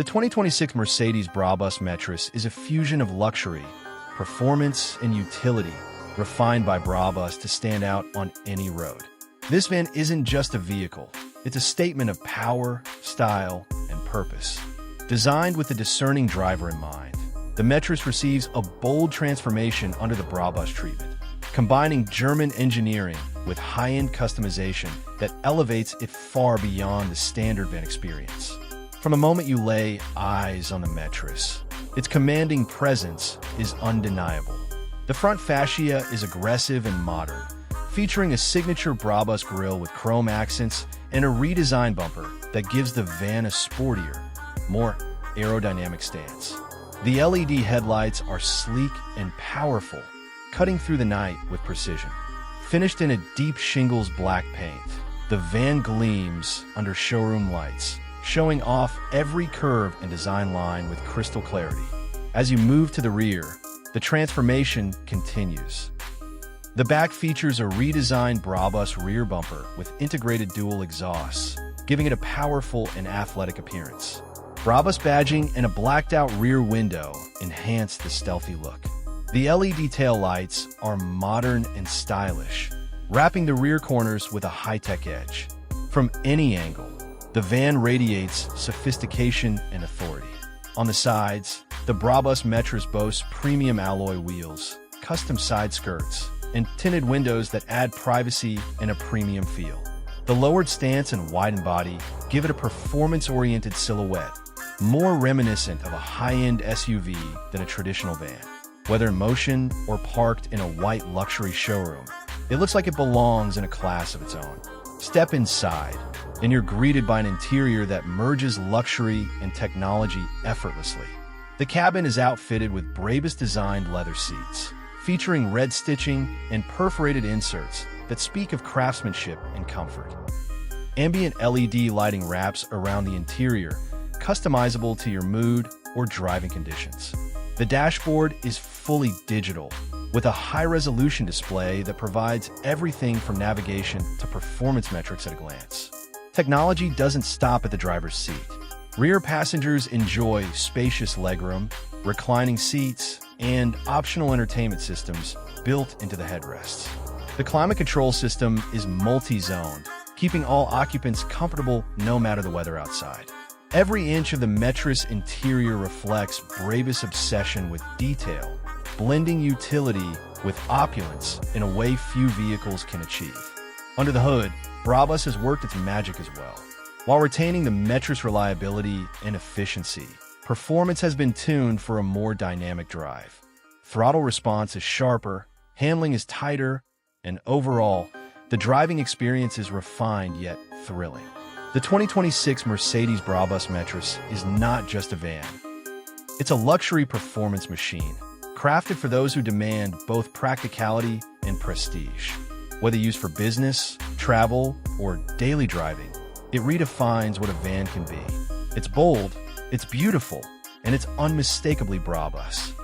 The 2026 Mercedes Brabus Metris is a fusion of luxury, performance, and utility, refined by Brabus to stand out on any road. This van isn't just a vehicle, it's a statement of power, style, and purpose. Designed with the discerning driver in mind, the Metris receives a bold transformation under the Brabus treatment, combining German engineering with high-end customization that elevates it far beyond the standard van experience. From the moment you lay eyes on the Metris, its commanding presence is undeniable. The front fascia is aggressive and modern, featuring a signature Brabus grille with chrome accents and a redesigned bumper that gives the van a sportier, more aerodynamic stance. The LED headlights are sleek and powerful, cutting through the night with precision. Finished in a deep shingles black paint, the van gleams under showroom lights, showing off every curve and design line with crystal clarity. As you move to the rear, the transformation continues. The back features a redesigned Brabus rear bumper with integrated dual exhausts, giving it a powerful and athletic appearance. Brabus badging and a blacked-out rear window enhance the stealthy look. The LED tail lights are modern and stylish, wrapping the rear corners with a high-tech edge. From any angle, the van radiates sophistication and authority. On the sides, the Brabus Metris boasts premium alloy wheels, custom side skirts, and tinted windows that add privacy and a premium feel. The lowered stance and widened body give it a performance-oriented silhouette, more reminiscent of a high-end SUV than a traditional van. Whether in motion or parked in a white luxury showroom, it looks like it belongs in a class of its own. Step inside, and you're greeted by an interior that merges luxury and technology effortlessly. The cabin is outfitted with Brabus-designed leather seats, featuring red stitching and perforated inserts that speak of craftsmanship and comfort. Ambient LED lighting wraps around the interior, customizable to your mood or driving conditions. The dashboard is fully digital, with a high-resolution display that provides everything from navigation to performance metrics at a glance. Technology doesn't stop at the driver's seat. Rear passengers enjoy spacious legroom, reclining seats, and optional entertainment systems built into the headrests. The climate control system is multi-zoned, keeping all occupants comfortable no matter the weather outside. Every inch of the Metris interior reflects Brabus' obsession with detail, blending utility with opulence in a way few vehicles can achieve. Under the hood, Brabus has worked its magic as well. While retaining the Metris reliability and efficiency, performance has been tuned for a more dynamic drive. Throttle response is sharper, handling is tighter, and overall, the driving experience is refined yet thrilling. The 2026 Mercedes Brabus Metris is not just a van. It's a luxury performance machine, crafted for those who demand both practicality and prestige. Whether used for business, travel, or daily driving, it redefines what a van can be. It's bold, it's beautiful, and it's unmistakably Brabus.